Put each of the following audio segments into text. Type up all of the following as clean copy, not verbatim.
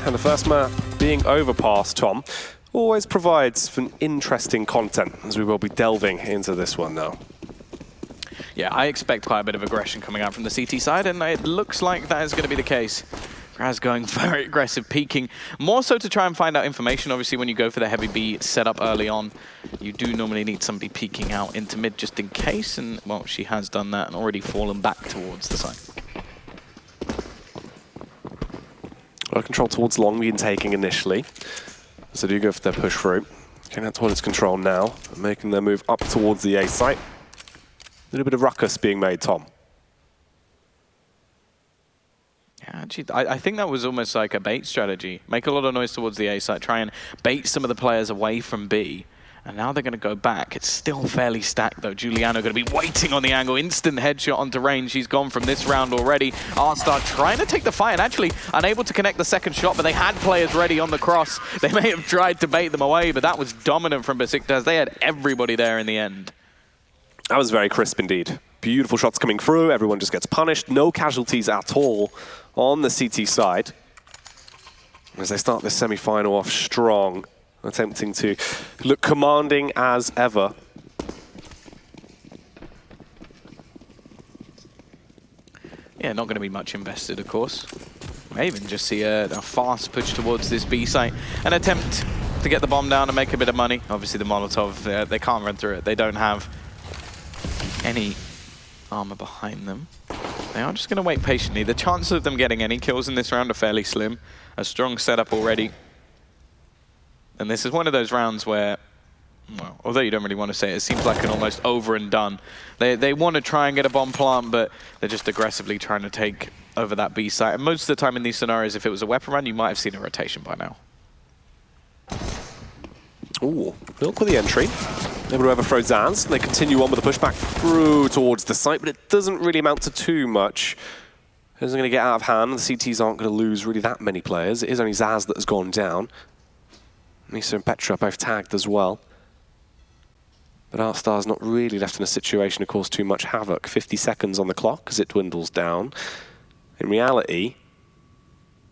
And the first map being Overpass, Tom, always provides some interesting content, as we will be delving into this one now. Yeah, I expect quite a bit of aggression coming out from the CT side, and it looks like that is going to be the case. Raz going very aggressive, peeking, more so to try and find out information. Obviously, when you go for the heavy B setup early on, you do normally need somebody peeking out into mid just in case, and, well, she has done that and already fallen back towards the side. A lot of control towards long being taking initially, so do go for their push through. Getting that towards control now, and making their move up towards the A site. A little bit of ruckus being made, Tom. Yeah, actually, I think that was almost like a bait strategy. Make a lot of noise towards the A site, try and bait some of the players away from B. And now they're going to go back. It's still fairly stacked, though. Juliano going to be waiting on the angle. Instant headshot onto range. She's gone from this round already. R-Star trying to take the fight and actually unable to connect the second shot, but they had players ready on the cross. They may have tried to bait them away, but that was dominant from Besiktas. They had everybody there in the end. That was very crisp indeed. Beautiful shots coming through. Everyone just gets punished. No casualties at all on the CT side. As they start this semi-final off strong, attempting to look commanding as ever. Yeah, not going to be much invested, of course. May even just see a fast push towards this B site. An attempt to get the bomb down and make a bit of money. Obviously, the Molotov, they can't run through it. They don't have any armor behind them. They are just going to wait patiently. The chances of them getting any kills in this round are fairly slim. A strong setup already. And this is one of those rounds where, well, although you don't really want to say it, it seems like an almost over and done. They want to try and get a bomb plant, but they're just aggressively trying to take over that B site. And most of the time in these scenarios, if it was a weapon run, you might have seen a rotation by now. Ooh, Milk with the entry. Able to overthrow Zaz. They continue on with the pushback through towards the site, but it doesn't really amount to too much. It isn't going to get out of hand. The CTs aren't going to lose really that many players. It is only Zaz that has gone down. Nisa and Petra both tagged as well. But R-Star's not really left in a situation to cause too much havoc. 50 seconds on the clock as it dwindles down. In reality,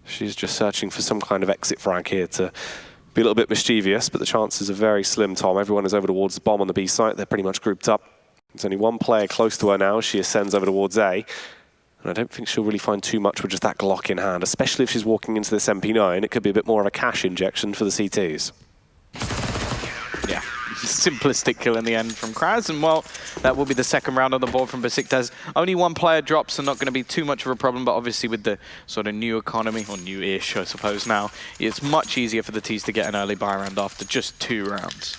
she's just searching for some kind of exit frag here to be a little bit mischievous, but the chances are very slim, Tom. Everyone is over towards the bomb on the B site. They're pretty much grouped up. There's only one player close to her now. She ascends over towards A. And I don't think she'll really find too much with just that Glock in hand, especially if she's walking into this MP9. It could be a bit more of a cash injection for the CTs. Yeah, simplistic kill in the end from Kraz, and well, that will be the second round on the board from Besiktas. Only one player drops, so not going to be too much of a problem, but obviously with the sort of new economy, or new-ish, I suppose now, it's much easier for the Ts to get an early buy round after just 2 rounds.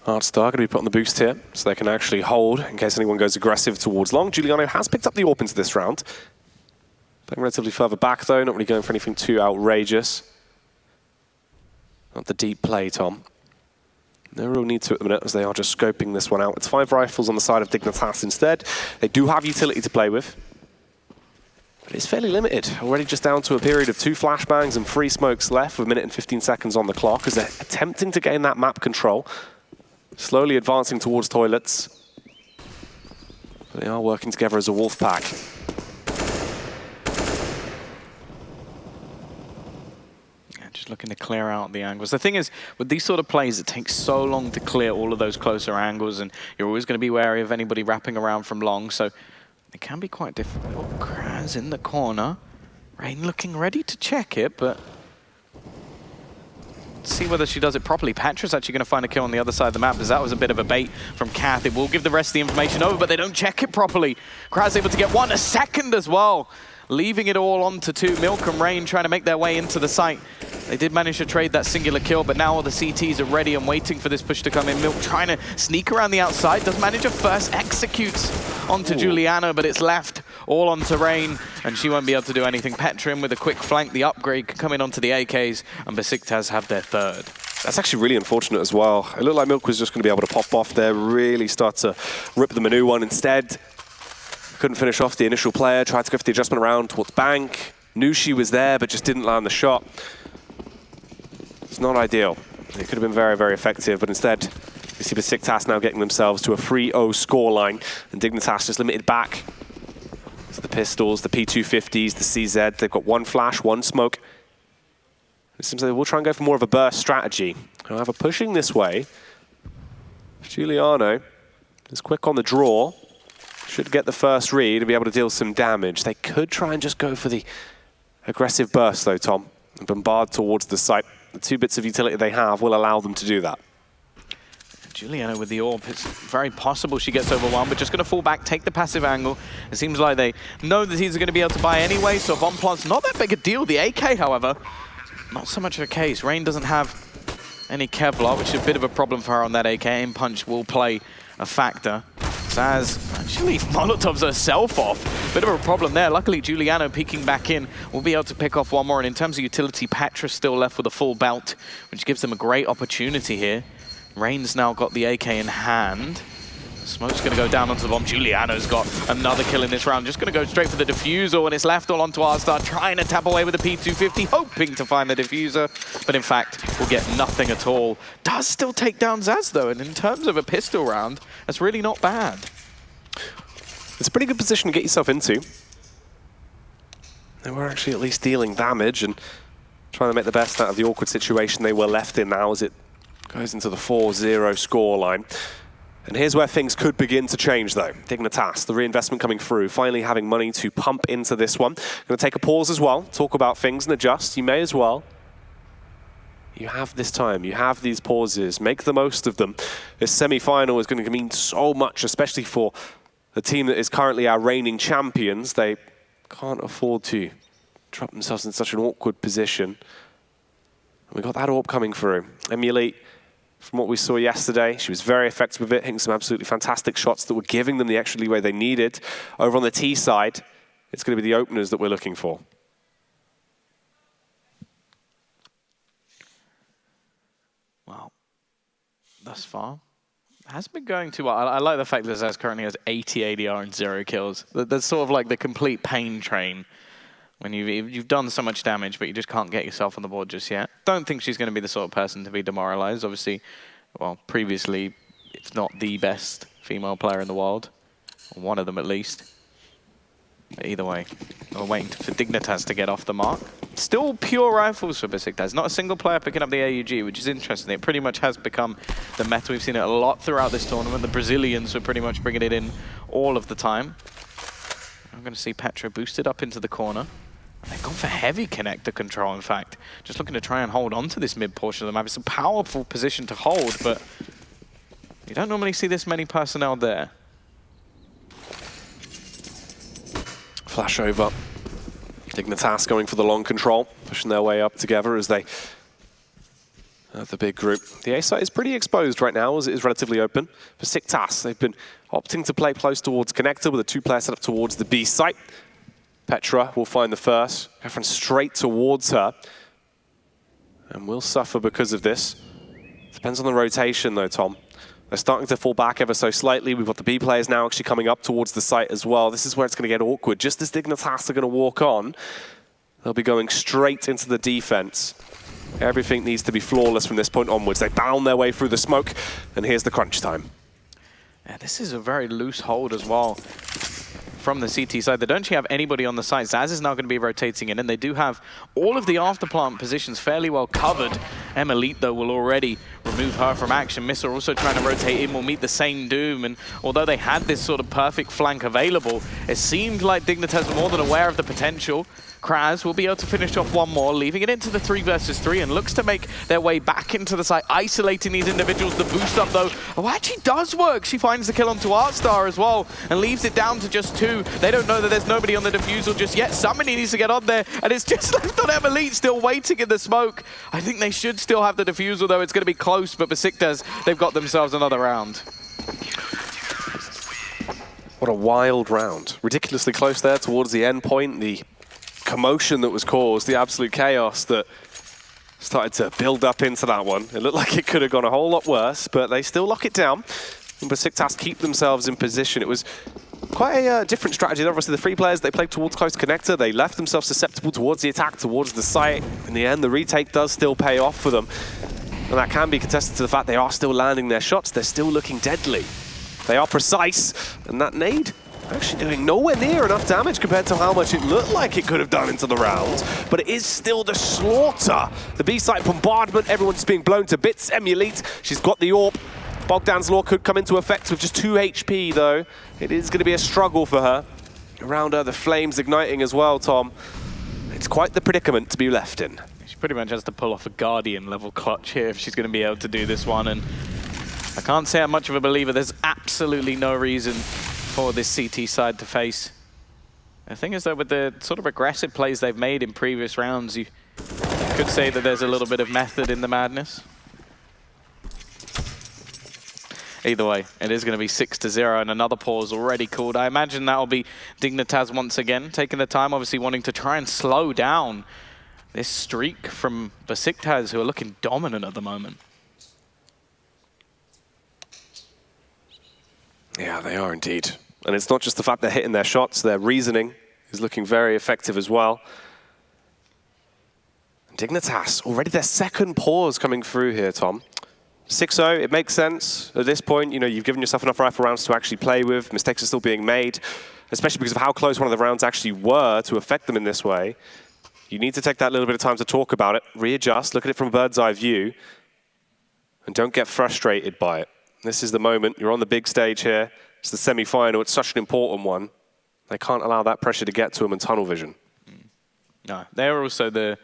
R-Star going to be put on the boost here, so they can actually hold in case anyone goes aggressive towards long. Juliano has picked up the AWP into this round. Playing relatively further back, though, not really going for anything too outrageous. Not the deep play, Tom. No real need to at the minute, as they are just scoping this one out. It's 5 rifles on the side of Dignitas instead. They do have utility to play with, but it's fairly limited. Already just down to a period of 2 flashbangs and 3 smokes left with 1 minute and 15 seconds on the clock as they're attempting to gain that map control. Slowly advancing towards toilets. But they are working together as a wolf pack. Yeah, just looking to clear out the angles. The thing is, with these sort of plays, it takes so long to clear all of those closer angles, and you're always going to be wary of anybody wrapping around from long, so it can be quite difficult. Oh, Kraz in the corner. Rain looking ready to check it, but see whether she does it properly. Petra's actually going to find a kill on the other side of the map, as that was a bit of a bait from Kath. It will give the rest of the information over, but they don't check it properly. Kraz able to get 1 a second as well, leaving it all on to 2. Milk and Rain trying to make their way into the site. They did manage to trade that singular kill, but now all the CTs are ready and waiting for this push to come in. Milk trying to sneak around the outside, does manage a first, executes onto Juliano, but it's left all onto Rain, and she won't be able to do anything. Petra in with a quick flank, the upgrade coming onto the AKs, and Besiktas have their 3rd. That's actually really unfortunate as well. It looked like Milk was just going to be able to pop off there, really start to rip them a new one. Instead, couldn't finish off the initial player, tried to go for the adjustment around towards Bank. knew she was there, but just didn't land the shot. It's not ideal. It could have been very, very effective, but instead, you see Besiktas now getting themselves to a 3-0 scoreline, and Dignitas just limited back to the pistols, the P250s, the CZ. They've got one flash, one smoke. It seems like we'll try and go for more of a burst strategy. However, pushing this way, Giuliano is quick on the draw. Should get the first read and be able to deal some damage. They could try and just go for the aggressive burst though, Tom, and bombard towards the site. The 2 bits of utility they have will allow them to do that. Giuliano with the orb, it's very possible she gets over one, but just going to fall back, take the passive angle. It seems like they know that he's going to be able to buy anyway, so bomb plant's not that big a deal. The AK, however, not so much of a case. Rain doesn't have any Kevlar, which is a bit of a problem for her on that AK. Aim punch will play a factor. Zaz actually Molotovs herself off. Bit of a problem there. Luckily, Giuliano peeking back in will be able to pick off one more. And in terms of utility, Petra's still left with a full belt, which gives them a great opportunity here. Rain's now got the AK in hand. Smoke's going to go down onto the bomb. Giuliano's got another kill in this round. Just going to go straight for the diffuser, and it's left all onto R-Star, trying to tap away with the P250, hoping to find the diffuser. But in fact, will get nothing at all. Does still take down Zaz, though, and in terms of a pistol round, that's really not bad. It's a pretty good position to get yourself into. They were actually at least dealing damage and trying to make the best out of the awkward situation they were left in now as it goes into the 4-0 scoreline. And here's where things could begin to change, though. Dignitas, the reinvestment coming through, finally having money to pump into this one. Going to take a pause as well, talk about things and adjust. You may as well. You have this time, you have these pauses, make the most of them. This semi-final is going to mean so much, especially for the team that is currently our reigning champions. They can't afford to drop themselves in such an awkward position. We got that orb coming through. Emulate, from what we saw yesterday, she was very effective with it, hitting some absolutely fantastic shots that were giving them the extra leeway they needed. Over on the T side, it's going to be the openers that we're looking for. Well, thus far, it hasn't been going too well. I like the fact that Zaz currently has 80 ADR and 0 kills. That's sort of like the complete pain train. When you've done so much damage, but you just can't get yourself on the board just yet. Don't think she's going to be the sort of person to be demoralized. Obviously, well, previously, it's not the best female player in the world. Or one of them, at least. But either way, we're waiting for Dignitas to get off the mark. Still pure rifles for Besiktas. Not a single player picking up the AUG, which is interesting. It pretty much has become the meta. We've seen it a lot throughout this tournament. The Brazilians were pretty much bringing it in all of the time. I'm going to see Petra boosted up into the corner. They've gone for heavy connector control, in fact. Just looking to try and hold on to this mid portion of the map. It's a powerful position to hold, but you don't normally see this many personnel there. Flash over. Dignitas going for the long control, pushing their way up together as they have the big group. The A site is pretty exposed right now as it is relatively open. For Besiktas, they've been opting to play close towards connector with a 2-player setup towards the B site. Petra will find the first, going straight towards her, and will suffer because of this. Depends on the rotation though, Tom. They're starting to fall back ever so slightly. We've got the B players now actually coming up towards the site as well. This is where it's going to get awkward. Just as Dignitas are going to walk on, they'll be going straight into the defense. Everything needs to be flawless from this point onwards. They bound their way through the smoke, and here's the crunch time. Yeah, this is a very loose hold as well from the CT side. They don't actually have anybody on the site. Zaz is now going to be rotating in, and they do have all of the afterplant positions fairly well covered. Emilite, though, will already remove her from action. Missa also trying to rotate in, will meet the same doom, and although they had this sort of perfect flank available, it seemed like Dignitas were more than aware of the potential. Kraz will be able to finish off one more, leaving it into the 3 versus 3, and looks to make their way back into the site, isolating these individuals. The boost up, though, actually does work. She finds the kill onto R-Star as well, and leaves it down to just 2. They don't know that there's nobody on the defusal just yet. Somebody needs to get on there, and it's just left on Emilite, still waiting in the smoke. I think they should still have the defusal, though. It's going to be close, but Besiktas, they've got themselves another round. What a wild round. Ridiculously close there towards the end point. The commotion that was caused, the absolute chaos that started to build up into that one. It looked like it could have gone a whole lot worse, but they still lock it down. And Besiktas keep themselves in position. It was quite a different strategy. Obviously, the 3 players, they played towards close connector. They left themselves susceptible towards the attack, towards the site. In the end, the retake does still pay off for them. And that can be contested to the fact they are still landing their shots. They're still looking deadly. They are precise. And that nade actually doing nowhere near enough damage compared to how much it looked like it could have done into the round. But it is still the slaughter. The B-site bombardment, everyone's being blown to bits. Emulite, she's got the AWP. Bogdan's Law could come into effect with just 2 HP, though. It is going to be a struggle for her. Around her, the flames igniting as well, Tom. It's quite the predicament to be left in. She pretty much has to pull off a Guardian-level clutch here if she's going to be able to do this one. And I can't say I'm much of a believer. There's absolutely no reason for this CT side to face. The thing is, though, with the sort of aggressive plays they've made in previous rounds, you could say that there's a little bit of method in the madness. Either way, it is going to be 6-0 and another pause already called. I imagine that'll be Dignitas once again, taking the time, obviously wanting to try and slow down this streak from Besiktas, who are looking dominant at the moment. Yeah, they are indeed. And it's not just the fact they're hitting their shots, their reasoning is looking very effective as well. Dignitas, already their second pause coming through here, Tom. 6-0, it makes sense. At this point, you know, you've given yourself enough rifle rounds to actually play with. Mistakes are still being made, especially because of how close one of the rounds actually were to affect them in this way. You need to take that little bit of time to talk about it, readjust, look at it from a bird's eye view, and don't get frustrated by it. This is the moment. You're on the big stage here. It's the semi-final. It's such an important one. They can't allow that pressure to get to them in tunnel vision. No, they're also the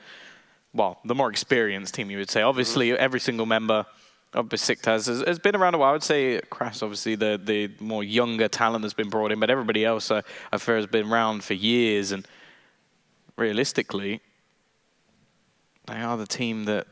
more experienced team, you would say. Obviously, every single member of Besiktas has been around a while. I would say Kras, obviously, the more younger talent has been brought in, but everybody else, I fear, has been around for years. And realistically, they are the team that,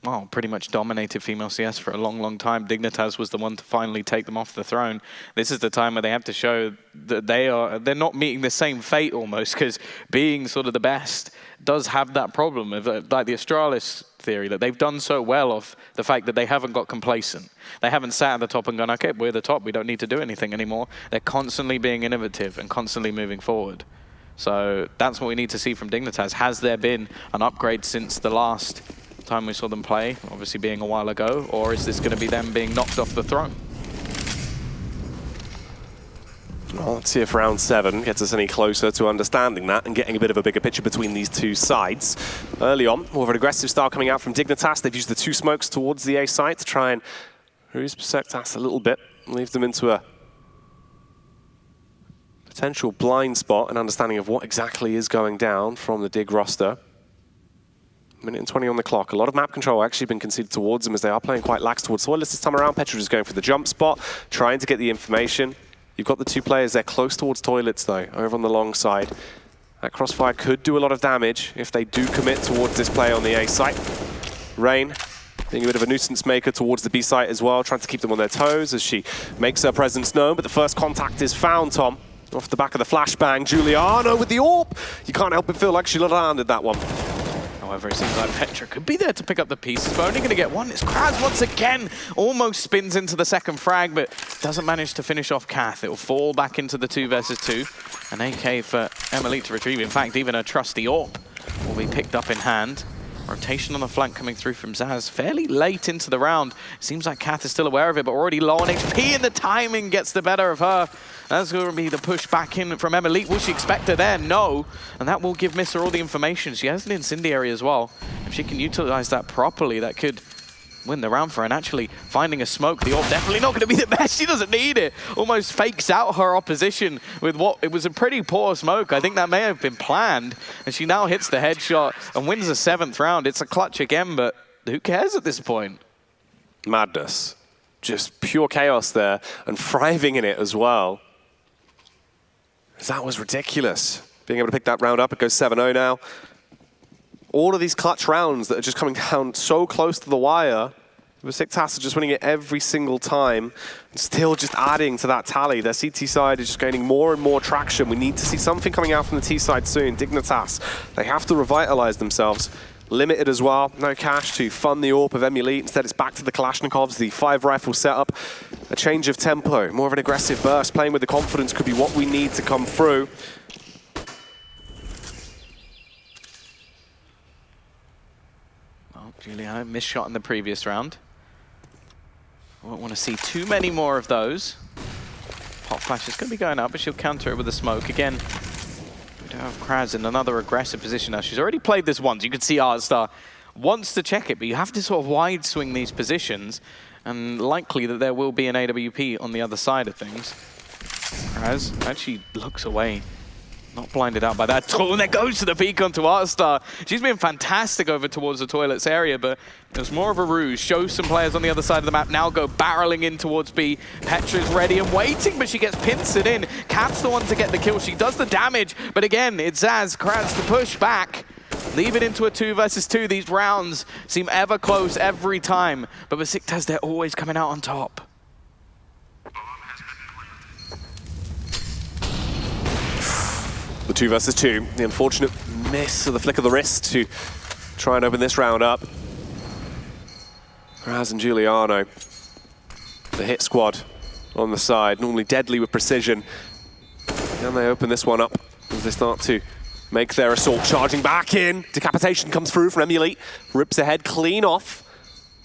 well, pretty much dominated female CS for a long, long time. Dignitas was the one to finally take them off the throne. This is the time where they have to show that they're not meeting the same fate almost, because being sort of the best does have that problem of like the Astralis theory, that they've done so well of the fact that they haven't got complacent. They haven't sat at the top and gone, okay, we're the top, we don't need to do anything anymore. They're constantly being innovative and constantly moving forward. So that's what we need to see from Dignitas. Has there been an upgrade since the last time we saw them play, obviously being a while ago, or is this going to be them being knocked off the throne? Well, let's see if round 7 gets us any closer to understanding that and getting a bit of a bigger picture between these two sides. Early on, more of an aggressive style coming out from Dignitas. They've used the 2 smokes towards the A site to try and harass Besiktas a little bit, leave them into a potential blind spot and understanding of what exactly is going down from the Dig roster. Minute and 20 on the clock. A lot of map control actually been conceded towards them as they are playing quite lax towards toilets this time around. Petra is going for the jump spot, trying to get the information. You've got the 2 players there close towards toilets though, over on the long side. That crossfire could do a lot of damage if they do commit towards this play on the A site. Rain being a bit of a nuisance maker towards the B site as well, trying to keep them on their toes as she makes her presence known, but the first contact is found, Tom. Off the back of the flashbang, Giuliano with the AWP. You can't help but feel like she landed that one. However, it seems like Petra could be there to pick up the pieces, but only going to get one. It's Kraz once again, almost spins into the second frag, but doesn't manage to finish off Kath. It will fall back into the 2 versus 2. An AK for Emily to retrieve. In fact, even a trusty AWP will be picked up in hand. Rotation on the flank coming through from Zaz fairly late into the round. It seems like Kath is still aware of it, but already low on HP, and the timing gets the better of her. That's going to be the push back in from Emily. Will she expect her there? No. And that will give Missa all the information. She has an incendiary as well. If she can utilize that properly, that could win the round for her. And actually finding a smoke, the AWP definitely not going to be the best. She doesn't need it. Almost fakes out her opposition with what it was a pretty poor smoke. I think that may have been planned. And she now hits the headshot and wins the 7th round. It's a clutch again, but who cares at this point? Madness. Just pure chaos there and thriving in it as well. That was ridiculous. Being able to pick that round up, it goes 7-0 now. All of these clutch rounds that are just coming down so close to the wire, Besiktas are just winning it every single time, and still just adding to that tally. Their CT side is just gaining more and more traction. We need to see something coming out from the T side soon. Dignitas, they have to revitalize themselves. limited as well. No cash to fund the AWP of Emulite. Instead, it's back to the Kalashnikovs, the 5-rifle setup. A change of tempo, more of an aggressive burst. Playing with the confidence could be what we need to come through. Well, Juliana missed shot in the previous round. I won't want to see too many more of those. Pop flash is going to be going up, but she'll counter it with a smoke. Again, we don't have Kraz in another aggressive position now. She's already played this once. You can see Artstar wants to check it, but you have to sort of wide swing these positions, and likely that there will be an AWP on the other side of things. Kraz actually looks away. Not blinded out by that at all, and there goes to the peek onto Artstar. She's been fantastic over towards the toilets area, but it was more of a ruse. Show some players on the other side of the map, now go barreling in towards B. Petra's ready and waiting, but she gets pincered in. Kat's the one to get the kill. She does the damage, but again, it's Zaz, Kraz to push back. Leave it into a 2 versus 2. These rounds seem ever close every time, but Besiktas, they're always coming out on top. The 2 versus 2. The unfortunate miss of the flick of the wrist to try and open this round up. Kraz and Giuliano, the hit squad on the side, normally deadly with precision. And they open this one up as they start to make their assault. Charging back in. Decapitation comes through from Emulite. Rips ahead clean off.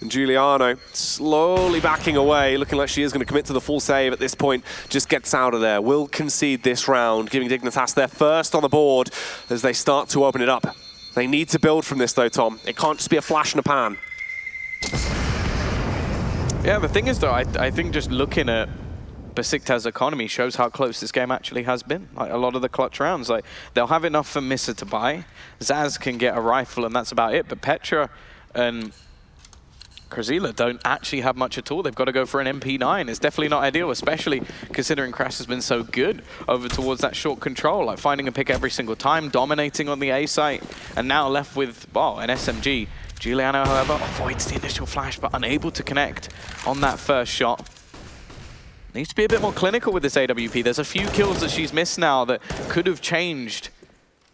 And Giuliano slowly backing away, looking like she is going to commit to the full save at this point. Just gets out of there. Will concede this round, giving Dignitas their first on the board as they start to open it up. They need to build from this though, Tom. It can't just be a flash in a pan. Yeah, the thing is though, I think just looking at Besiktas' economy shows how close this game actually has been. Like a lot of the clutch rounds, like they'll have enough for Missa to buy. Zaz can get a rifle and that's about it, but Petra and Krazila don't actually have much at all. They've got to go for an MP9. It's definitely not ideal, especially considering Kraz has been so good over towards that short control, like finding a pick every single time, dominating on the A site, and now left with, well, an SMG. Giuliano, however, avoids the initial flash, but unable to connect on that first shot. Needs to be a bit more clinical with this AWP. There's a few kills that she's missed now that could have changed,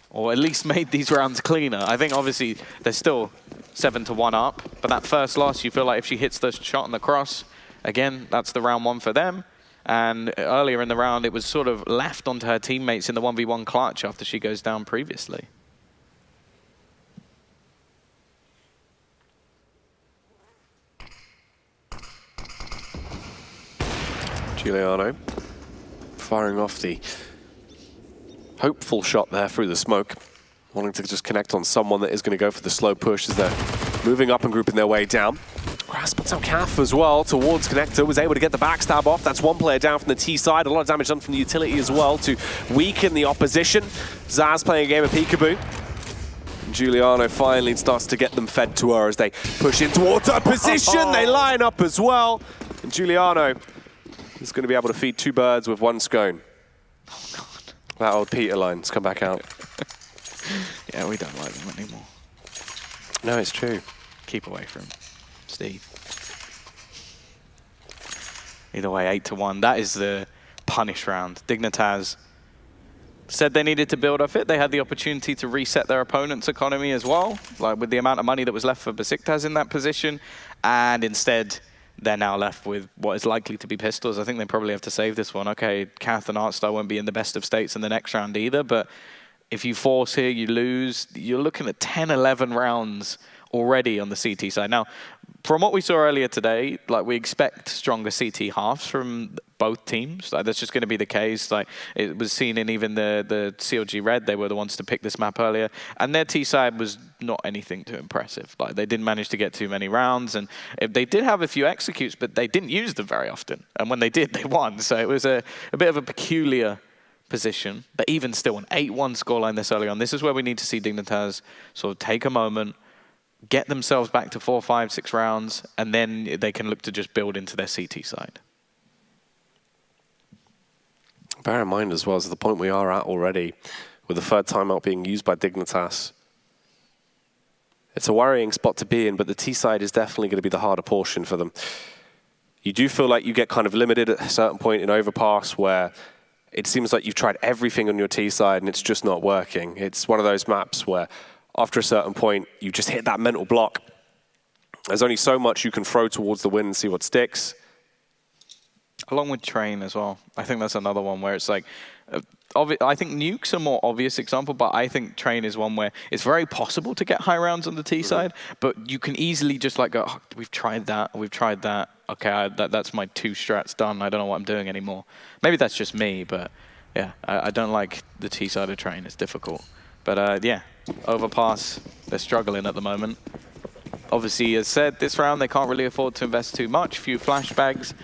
or at least made these rounds cleaner. I think obviously they're still 7-1 up, but that first loss, you feel like if she hits the shot on the cross, again, that's the round 1 for them. And earlier in the round, it was sort of left onto her teammates in the 1v1 clutch after she goes down previously. Giuliano firing off the hopeful shot there through the smoke. Wanting to just connect on someone that is going to go for the slow push as they're moving up and grouping their way down. Kraz puts out Calf as well towards Connector, was able to get the backstab off. That's one player down from the T side. A lot of damage done from the utility as well to weaken the opposition. Zaz playing a game of peekaboo. And Giuliano finally starts to get them fed to her as they push in towards her position. They line up as well. And Giuliano is going to be able to feed 2 birds with 1 scone. Oh, God. That old Peter line's come back out. Yeah, we don't like them anymore. No, it's true. Keep away from Steve. Either way, 8-1. That is the punish round. Dignitas said they needed to build off it. They had the opportunity to reset their opponent's economy as well, like with the amount of money that was left for Besiktas in that position. And instead, they're now left with what is likely to be pistols. I think they probably have to save this one. Okay, Kath and Artstar won't be in the best of states in the next round either, but if you force here, you lose. You're looking at 10, 11 rounds already on the CT side. Now, from what we saw earlier today, like we expect stronger CT halves from both teams. Like that's just going to be the case. Like it was seen in even the CLG Red. They were the ones to pick this map earlier, and their T side was not anything too impressive. Like they didn't manage to get too many rounds, and they did have a few executes, but they didn't use them very often. And when they did, they won. So it was a bit of a peculiar position, but even still an 8-1 scoreline this early on. This is where we need to see Dignitas sort of take a moment, get themselves back to 4, 5, 6 rounds, and then they can look to just build into their CT side. Bear in mind as well, as the point we are at already, with the 3rd timeout being used by Dignitas, it's a worrying spot to be in, but the T side is definitely going to be the harder portion for them. You do feel like you get kind of limited at a certain point in Overpass where it seems like you've tried everything on your T side and it's just not working. It's one of those maps where after a certain point, you just hit that mental block. There's only so much you can throw towards the wind and see what sticks. Along with Train as well. I think that's another one where it's like, I think Nuke's a more obvious example, but I think Train is one where it's very possible to get high rounds on the T side, but you can easily just like go, oh, we've tried that. Okay, that's my 2 strats done. I don't know what I'm doing anymore. Maybe that's just me, but yeah, I don't like the T side of Train. It's difficult. But yeah, Overpass, they're struggling at the moment. Obviously, as said, this round they can't really afford to invest too much. Few flashbangs.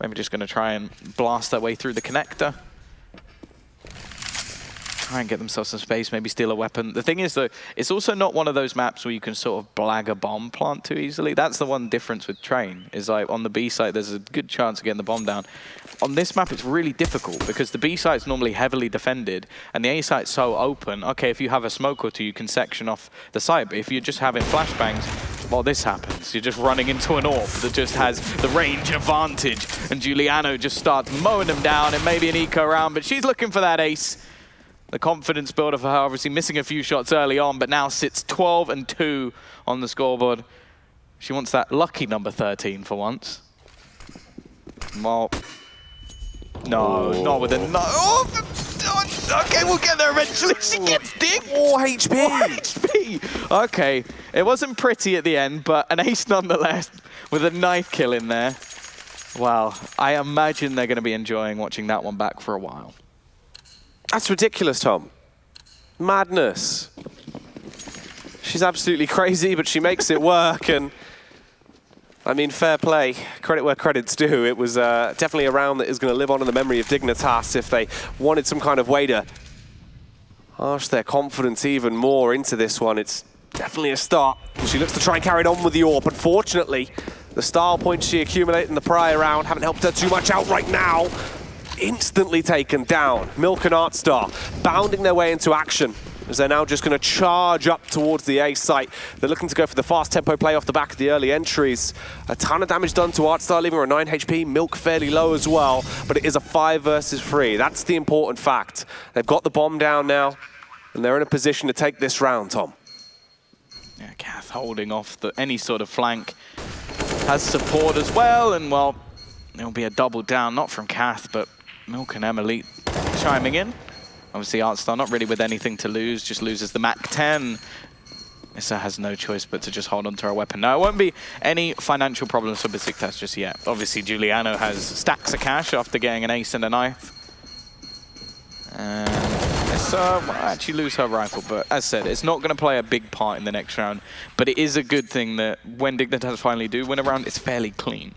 Maybe just going to try and blast their way through the connector. Try and get themselves some space, maybe steal a weapon. The thing is, though, it's also not one of those maps where you can sort of blag a bomb plant too easily. That's the one difference with Train, is like on the B site, there's a good chance of getting the bomb down. On this map, it's really difficult because the B site's normally heavily defended and the A site's so open. Okay, if you have a smoke or two, you can section off the site, but if you're just having flashbangs, well, this happens. You're just running into an AWP that just has the range advantage, and Giuliano just starts mowing them down, and maybe an eco round, but she's looking for that ace. The confidence builder for her, obviously missing a few shots early on, but now sits 12-2 on the scoreboard. She wants that lucky number 13 for once. Well, no, not with a no. Oh, okay, we'll get there eventually. She gets dinged. 4 HP. 4 HP. Okay, it wasn't pretty at the end, but an ace nonetheless with a knife kill in there. Wow, I imagine they're going to be enjoying watching that one back for a while. That's ridiculous, Tom. Madness. She's absolutely crazy, but she makes it work. And I mean, fair play. Credit where credit's due. It was definitely a round that is going to live on in the memory of Dignitas if they wanted some kind of way to harsh their confidence even more into this one. It's definitely a start. She looks to try and carry it on with the AWP. Unfortunately, the style points she accumulated in the prior round haven't helped her too much out right now. Instantly taken down. Milk and Artstar bounding their way into action as they're now just going to charge up towards the A site. They're looking to go for the fast tempo play off the back of the early entries. A ton of damage done to Artstar, leaving her 9 HP. Milk fairly low as well, but it is a 5 versus 3. That's the important fact. They've got the bomb down now, and they're in a position to take this round, Tom. Yeah, Kath holding off any sort of flank. Has support as well, and well, it'll be a double down, not from Kath, but Milk and Emily chiming in. Obviously, Artstar not really with anything to lose, just loses the MAC-10. Issa has no choice but to just hold on to her weapon. Now, it won't be any financial problems for Besiktas just yet. Obviously, Giuliano has stacks of cash after getting an ace and a knife. And Issa will actually lose her rifle, but as said, it's not going to play a big part in the next round. But it is a good thing that when Dignitas finally do win a round, it's fairly clean.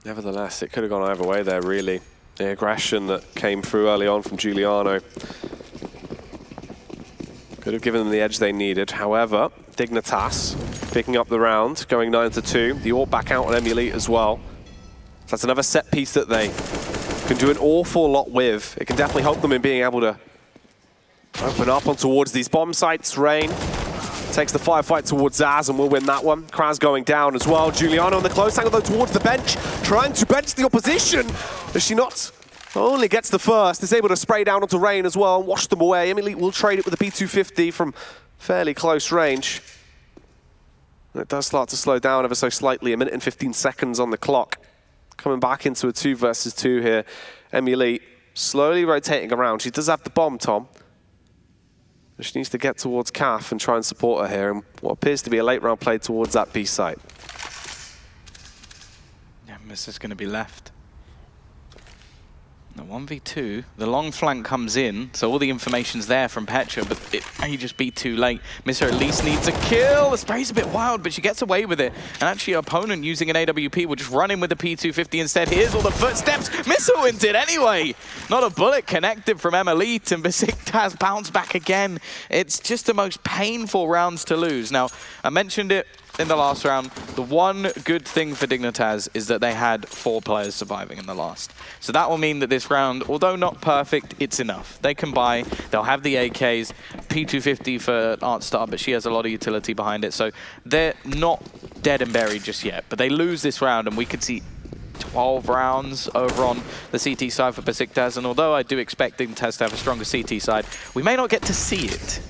Nevertheless, it could have gone either way there, really. The aggression that came through early on from Giuliano could have given them the edge they needed. However, Dignitas picking up the round, going 9-2. The AWP back out on Emulate as well. So that's another set piece that they can do an awful lot with. It can definitely help them in being able to open up on towards these bomb sites. Rain takes the firefight towards Zaz and will win that one. Kraz going down as well. Giuliano on the close angle though towards the bench, trying to bench the opposition. Does she not only gets the first, is able to spray down onto Rain as well and wash them away. Emily will trade it with a P250 from fairly close range. And it does start to slow down ever so slightly. 1 minute and 15 seconds on the clock. Coming back into a 2 versus 2 here. Emily slowly rotating around. She does have the bomb, Tom. She needs to get towards Kath and try and support her here in what appears to be a late round play towards that B site. Yeah, this is going to be left. The 1v2, the long flank comes in, so all the information's there from Petra, but it may just be too late. Misser at least needs a kill. The spray's a bit wild, but she gets away with it. And actually, her opponent using an AWP will just run in with the P250 instead. Here's all the footsteps. Misser wins it anyway. Not a bullet connected from Emilite, and Besiktas bounce back again. It's just the most painful rounds to lose. Now, I mentioned it in the last round. The one good thing for Dignitas is that they had 4 players surviving in the last. So that will mean that this round, although not perfect, it's enough. They can buy, they'll have the AKs, P250 for Artstar, but she has a lot of utility behind it. So they're not dead and buried just yet, but they lose this round and we could see 12 rounds over on the CT side for Besiktas, and although I do expect Dignitas to have a stronger CT side, we may not get to see it.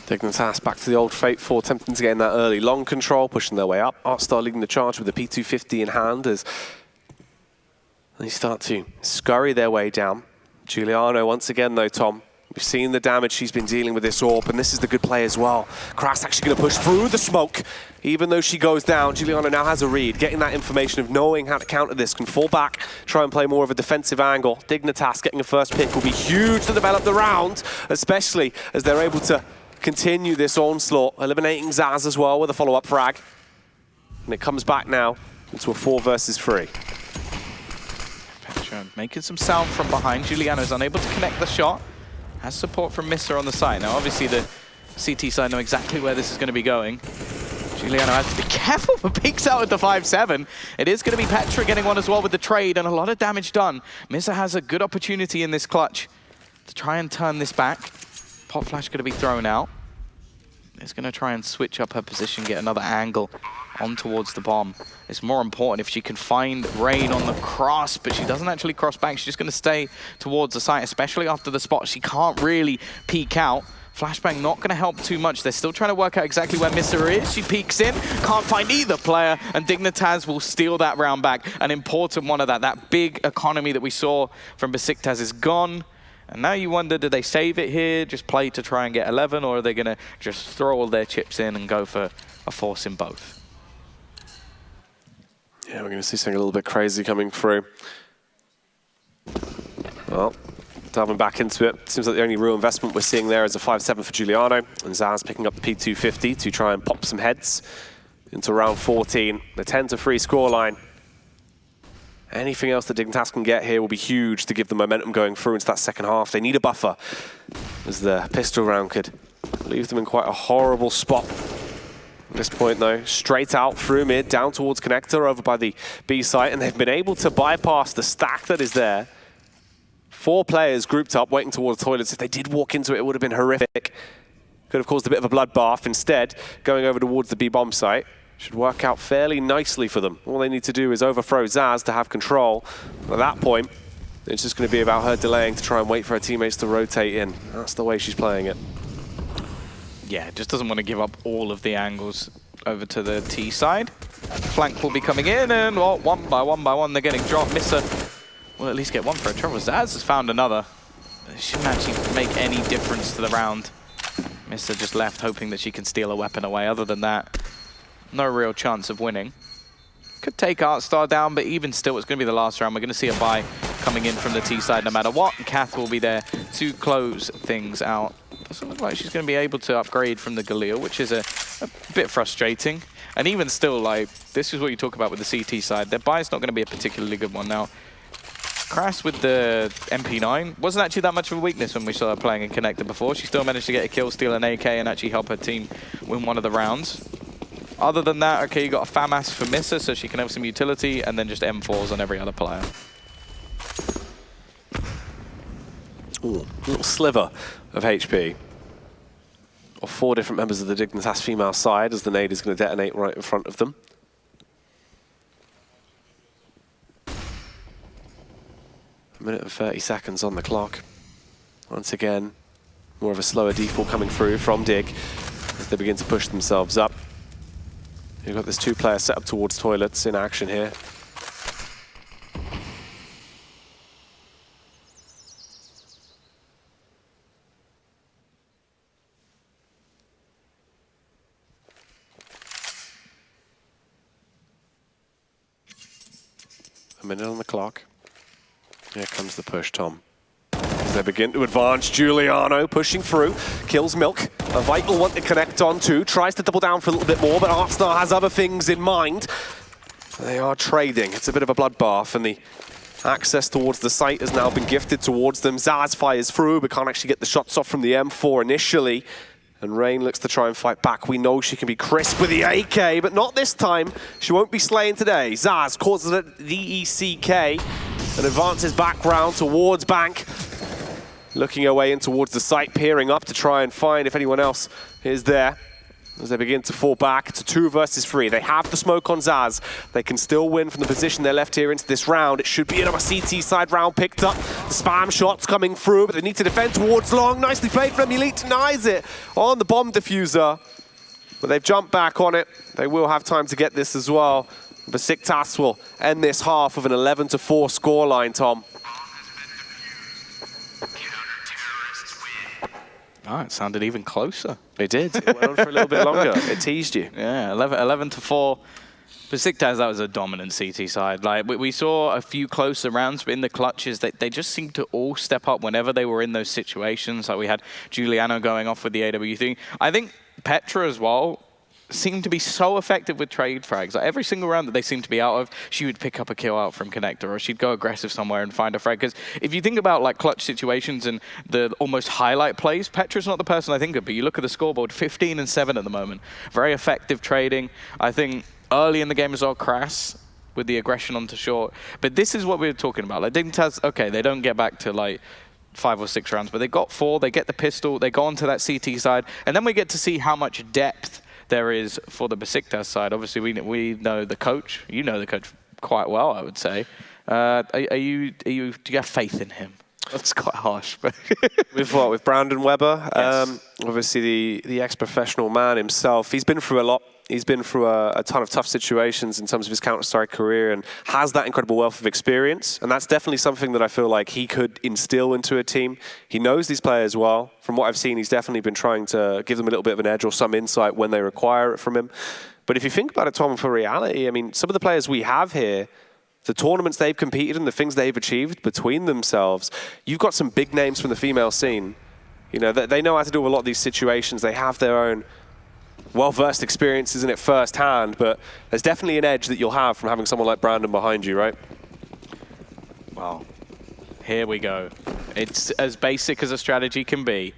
Dignitas back to the old faithful, attempting to gain that early long control, pushing their way up. Artstar leading the charge with the P250 in hand as they start to scurry their way down. Giuliano once again though, Tom. We've seen the damage she's been dealing with this AWP, and this is the good play as well. Kras actually going to push through the smoke. Even though she goes down, Giuliano now has a read, getting that information of knowing how to counter this, can fall back, try and play more of a defensive angle. Dignitas getting a first pick will be huge to develop the round, especially as they're able to continue this onslaught, eliminating Zaz as well with a follow-up frag. And it comes back now into a 4 versus 3. Petra making some sound from behind. Giuliano's unable to connect the shot. Has support from Missa on the side. Now, obviously, the CT side know exactly where this is going to be going. Giuliano has to be careful, but peeks out at the 5-7. It is going to be Petra getting one as well with the trade, and a lot of damage done. Missa has a good opportunity in this clutch to try and turn this back. Pop flash going to be thrown out. It's going to try and switch up her position, get another angle on towards the bomb. It's more important if she can find Rain on the cross, but she doesn't actually cross back. She's just going to stay towards the site, especially after the spot. She can't really peek out. Flashbang not going to help too much. They're still trying to work out exactly where Missa is. She peeks in, can't find either player, and Dignitas will steal that round back. An important one of that. That big economy that we saw from Besiktas is gone. And now you wonder, do they save it here, just play to try and get 11, or are they going to just throw all their chips in and go for a force in both? Yeah, we're going to see something a little bit crazy coming through. Well, diving back into it, seems like the only real investment we're seeing there is a 5-7 for Giuliano, and Zaz picking up the P250 to try and pop some heads into round 14. The 10-3 scoreline. Anything else that Dignitas can get here will be huge to give them momentum going through into that second half. They need a buffer, as the pistol round could leave them in quite a horrible spot. At this point, though, straight out through mid, down towards connector over by the B site, and they've been able to bypass the stack that is there. 4 players grouped up, waiting towards the toilets. If they did walk into it, it would have been horrific. Could have caused a bit of a bloodbath. Instead, going over towards the B bomb site should work out fairly nicely for them. All they need to do is overthrow Zaz to have control. At that point, it's just going to be about her delaying to try and wait for her teammates to rotate in. That's the way she's playing it. Yeah, just doesn't want to give up all of the angles over to the T side. Flank will be coming in, and well, one by one, they're getting dropped. Missa will at least get one for a trouble. Zaz has found another. It shouldn't actually make any difference to the round. Missa just left hoping that she can steal a weapon away. Other than that, no real chance of winning. Could take Artstar down, but even still, it's going to be the last round. We're going to see a buy coming in from the T side no matter what. And Kath will be there to close things out. Doesn't look like she's going to be able to upgrade from the Galil, which is a bit frustrating. And even still, like, this is what you talk about with the CT side. Their buy's not going to be a particularly good one. Now, Kras with the MP9 wasn't actually that much of a weakness when we saw her playing in Connector before. She still managed to get a kill, steal an AK, and actually help her team win one of the rounds. Other than that, okay, you got a FAMAS for Missa, so she can have some utility, and then just M4s on every other player. Ooh, a little sliver of HP. Or 4 different members of the Dignitas female side, as the nade is going to detonate right in front of them. A minute and 30 seconds on the clock. Once again, more of a slower default coming through from Dig as they begin to push themselves up. You've got this 2-player set up towards toilets in action here. A minute on the clock. Here comes the push, Tom. As they begin to advance, Giuliano pushing through, kills Milk. A vital one to connect on to, tries to double down for a little bit more, but Artstar has other things in mind. They are trading. It's a bit of a bloodbath, and the access towards the site has now been gifted towards them. Zaz fires through, but can't actually get the shots off from the M4 initially. And Rain looks to try and fight back. We know she can be crisp with the AK, but not this time. She won't be slaying today. Zaz causes a DECK and advances back round towards Bank. looking her way in towards the site, peering up to try and find if anyone else is there. As they begin to fall back to 2 versus 3. They have the smoke on Zaz. They can still win from the position they're left here into this round. It should be another CT side round picked up. The spam shots coming through, but they need to defend towards long. Nicely played from Elite, denies it on the bomb diffuser. But they've jumped back on it. They will have time to get this as well. Besiktas will end this half with an 11-4 scoreline, Tom. Oh, it sounded even closer. It did. It went on for a little bit longer. It teased you. Yeah, 11-4. Besiktas, that was a dominant CT side. Like we saw a few closer rounds, but in the clutches, they just seemed to all step up whenever they were in those situations. Like we had Giuliano going off with the AW thing. I think Petra as well seemed to be so effective with trade frags. Like every single round that they seemed to be out of, she would pick up a kill out from connector, or she'd go aggressive somewhere and find a frag. Because if you think about like clutch situations and the almost highlight plays, Petra's not the person I think of, but you look at the scoreboard, 15 and 7 at the moment. Very effective trading. I think early in the game as well, Crass with the aggression onto short. But this is what we were talking about. Like Dignitas, okay, they don't get back to like 5 or 6 rounds, but they got 4, they get the pistol, they go onto that CT side, and then we get to see how much depth there is for the Besiktas side. Obviously, we know the coach. You know the coach quite well, I would say. Do you have faith in him? That's quite harsh. But With what? With Brandon Weber? Yes. Obviously, the ex-professional man himself. He's been through a lot. He's been through a ton of tough situations in terms of his Counter-Strike career and has that incredible wealth of experience. And that's definitely something that I feel like he could instill into a team. He knows these players well. From what I've seen, he's definitely been trying to give them a little bit of an edge or some insight when they require it from him. But if you think about it, Tom, for reality, I mean, some of the players we have here, the tournaments they've competed in, the things they've achieved between themselves, you've got some big names from the female scene. You know, they know how to do a lot of these situations. They have their own well-versed experiences in it firsthand, but there's definitely an edge that you'll have from having someone like Brandon behind you, right? well, here we go. It's as basic as a strategy can be.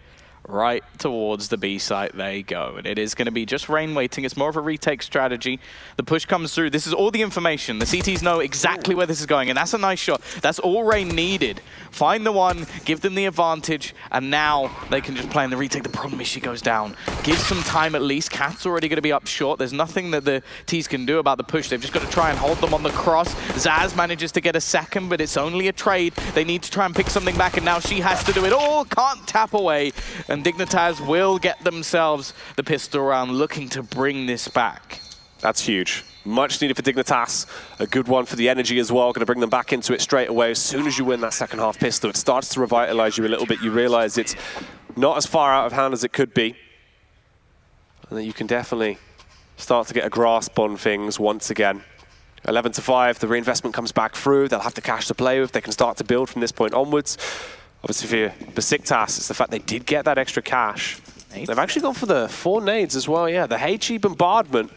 Right towards the B site they go. And it is going to be just rain waiting. It's more of a retake strategy. The push comes through. This is all the information. The CTs know exactly where this is going. And that's a nice shot. That's all Rain needed. Find the one, give them the advantage, and now they can just play in the retake. The problem is she goes down. Give some time at least. Cat's already going to be up short. There's nothing that the T's can do about the push. They've just got to try and hold them on the cross. Zaz manages to get a second, but it's only a trade. They need to try and pick something back, and now she has to do it all. Can't tap away. And Dignitas will get themselves the pistol round, looking to bring this back. That's huge. Much needed for Dignitas. A good one for the energy as well. Going to bring them back into it straight away. As soon as you win that second half pistol, it starts to revitalize you a little bit. You realize it's not as far out of hand as it could be. And that you can definitely start to get a grasp on things once again. 11-5, the reinvestment comes back through. They'll have the cash to play with. They can start to build from this point onwards. Obviously for Besiktas, it's the fact they did get that extra cash. They've actually gone for the 4 nades as well, yeah. The HE bombardment,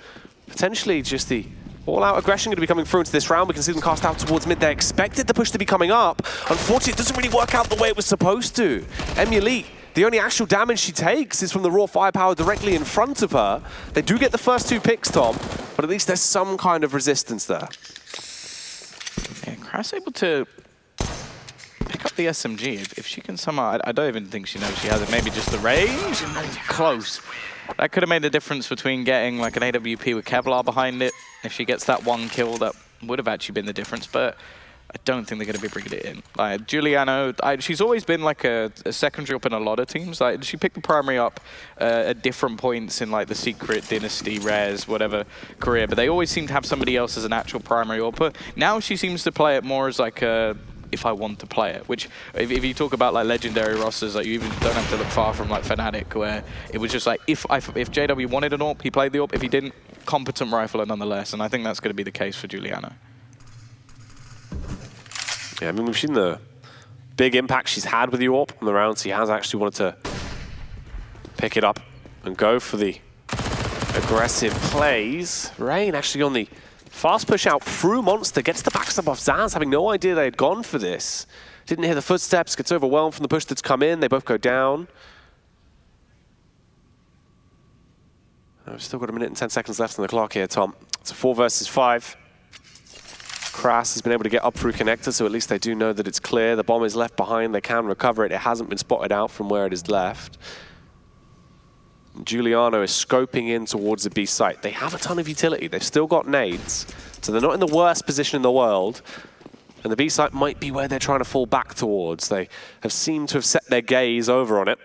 potentially just the all-out aggression going to be coming through into this round. We can see them cast out towards mid. They expected the push to be coming up. Unfortunately, it doesn't really work out the way it was supposed to. Elite, the only actual damage she takes is from the raw firepower directly in front of her. They do get the first 2 picks, Tom, but at least there's some kind of resistance there. Yeah, Crass able to pick up the SMG. If she can somehow, I don't even think she knows she has it. Maybe just the range. Close. That could have made a difference between getting like an AWP with Kevlar behind it. If she gets that 1 kill, that would have actually been the difference. But I don't think they're going to be bringing it in. Like Giuliano, she's always been like a secondary up in a lot of teams. Like she picked the primary up at different points in like the Secret, Dynasty, Res, whatever career. But they always seem to have somebody else as an actual primary AWP. Now she seems to play it more as like a if I want to play it, which if you talk about like legendary rosters, like you even don't have to look far from like Fnatic, where it was just like if JW wanted an AWP, he played the AWP. If he didn't, competent rifler nonetheless. And I think that's going to be the case for Giuliano. Yeah, I mean, we've seen the big impact she's had with the AWP on the rounds. He has actually wanted to pick it up and go for the aggressive plays. Rain actually on the fast push out through Monster, gets the backstab off Zaz, having no idea they had gone for this. Didn't hear the footsteps, gets overwhelmed from the push that's come in. They both go down. We've still got 1 minute and 10 seconds left on the clock here, Tom. It's a 4 versus 5. Krass has been able to get up through connector, so at least they do know that it's clear. The bomb is left behind. They can recover it. It hasn't been spotted out from where it is left. Giuliano is scoping in towards the B site. They have a ton of utility. They've still got nades, so they're not in the worst position in the world. And the B site might be where they're trying to fall back towards. They have seemed to have set their gaze over on it.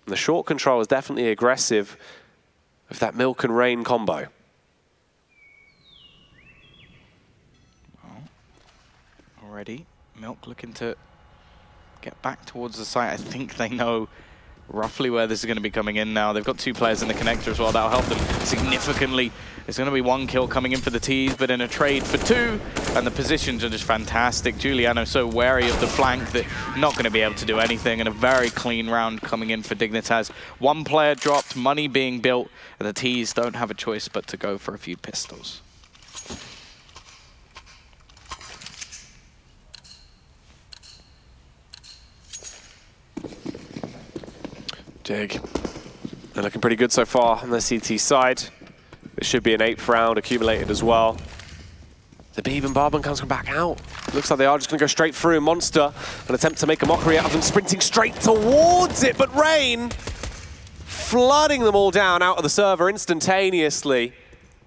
And the short control is definitely aggressive with that Milk and Rain combo. Already, Milk looking to get back towards the site. I think they know roughly where this is going to be coming in now. They've got 2 players in the connector as well. That'll help them significantly. There's going to be 1 kill coming in for the T's, but in a trade for 2. And the positions are just fantastic. Giuliano so wary of the flank that not going to be able to do anything. And a very clean round coming in for Dignitas. 1 player dropped, money being built, and the T's don't have a choice but to go for a few pistols. Dig. They're looking pretty good so far on the CT side. It should be an 8th round accumulated as well. The Beeb and Barban comes back out. Looks like they are just going to go straight through. Monster, an attempt to make a mockery out of them, sprinting straight towards it, but Rain flooding them all down out of the server instantaneously.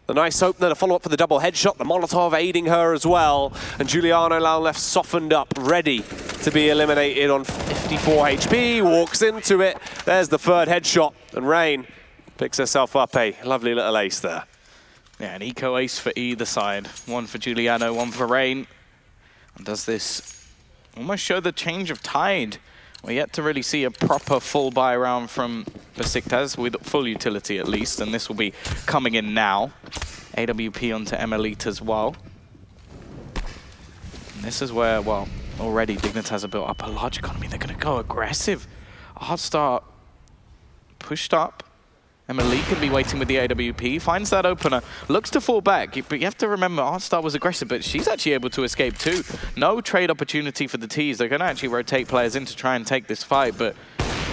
The nice opener to follow up for the double headshot, the Molotov aiding her as well. And Giuliano now left softened up, ready to be eliminated on 54 HP, walks into it. There's the 3rd headshot, and Rain picks herself up a lovely little ace there. Yeah, an eco ace for either side. 1 for Giuliano, 1 for Rain. And does this almost show the change of tide? We're yet to really see a proper full buy round from Besiktas, with full utility at least, and this will be coming in now. AWP onto Emelite as well. And this is where, well, already Dignitas have built up a large economy. They're going to go aggressive. Hard start pushed up. Emelite can be waiting with the AWP, finds that opener, looks to fall back, but you have to remember Artstar was aggressive, but she's actually able to escape too. No trade opportunity for the T's. They're going to actually rotate players in to try and take this fight, but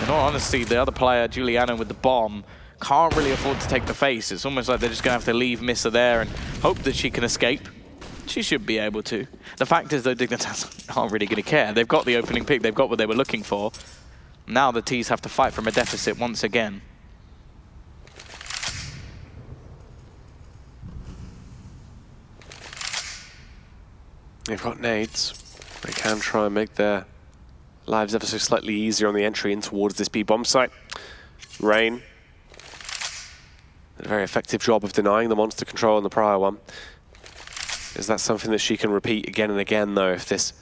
in all honesty, the other player, Giuliano with the bomb, can't really afford to take the face. It's almost like they're just going to have to leave Missa there and hope that she can escape. She should be able to. The fact is, though, Dignitas aren't really going to care. They've got the opening pick, they've got what they were looking for. Now the T's have to fight from a deficit once again. They've got nades. They can try and make their lives ever so slightly easier on the entry in towards this B-bomb site. Rain did a very effective job of denying the monster control in the prior one. Is that something that she can repeat again and again, though, if this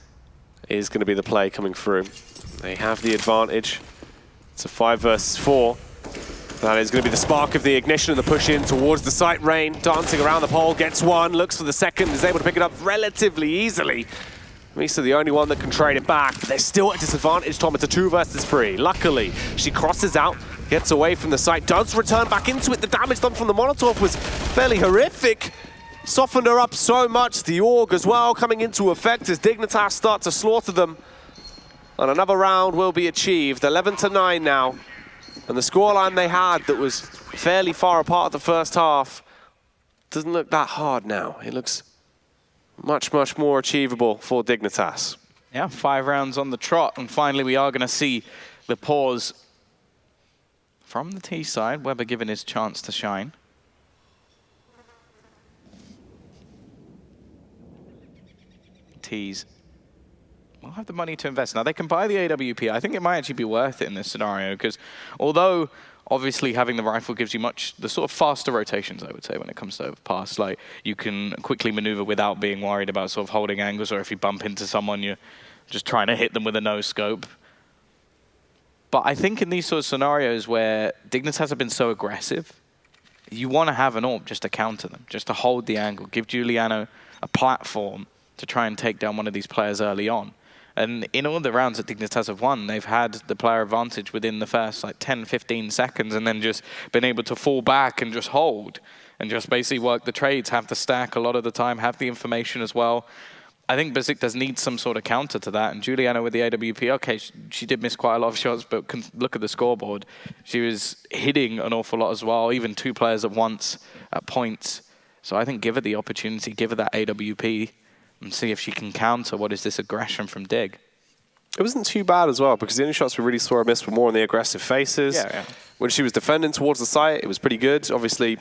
is going to be the play coming through? They have the advantage. It's a 5 versus 4. That is going to be the spark of the ignition and the push in towards the site. Rain dancing around the pole, gets 1, looks for the 2nd, is able to pick it up relatively easily. Misa the only one that can trade it back, but they're still at disadvantage, Tom. It's a 2 versus 3. Luckily, she crosses out, gets away from the site, does return back into it. The damage done from the Molotov was fairly horrific. Softened her up so much. The Org as well coming into effect as Dignitas start to slaughter them. And another round will be achieved. 11-9 now. And the scoreline they had that was fairly far apart at the first half doesn't look that hard now. It looks much, much more achievable for Dignitas. Yeah, 5 rounds on the trot, and finally we are going to see the pause from the T side. Weber given his chance to shine. T's will have the money to invest. Now, they can buy the AWP. I think it might actually be worth it in this scenario, because although obviously having the rifle gives you the sort of faster rotations, I would say, when it comes to Overpass. Like, you can quickly maneuver without being worried about sort of holding angles, or if you bump into someone, you're just trying to hit them with a no-scope. But I think in these sort of scenarios where Dignitas have been so aggressive, you want to have an AWP just to counter them, just to hold the angle, give Giuliano a platform to try and take down one of these players early on. And in all the rounds that Dignitas have won, they've had the player advantage within the first like 10, 15 seconds, and then just been able to fall back and just hold and just basically work the trades, have the stack a lot of the time, have the information as well. I think Besiktas needs some sort of counter to that. And Giuliano with the AWP, okay, she did miss quite a lot of shots, but look at the scoreboard. She was hitting an awful lot as well, even 2 players at once at points. So I think give her the opportunity, give her that AWP. and see if she can counter what is this aggression from Dig. It wasn't too bad as well, because the only shots we really saw her miss were more on the aggressive faces. Yeah. When she was defending towards the site, it was pretty good. Obviously,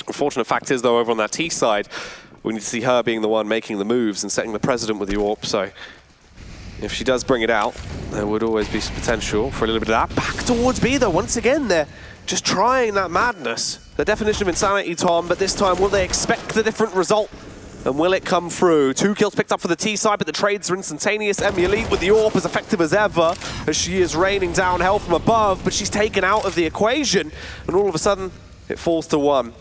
unfortunate fact is, though, over on that T side, we need to see her being the one making the moves and setting the precedent with the AWP. So if she does bring it out, there would always be some potential for a little bit of that. Back towards B, though, once again, they're just trying that madness. The definition of insanity, Tom, but this time, will they expect the different result? And will it come through? 2 kills picked up for the T side, but the trades are instantaneous. Elite with the AWP as effective as ever, as she is raining down hell from above, but she's taken out of the equation, and all of a sudden, it falls to 1.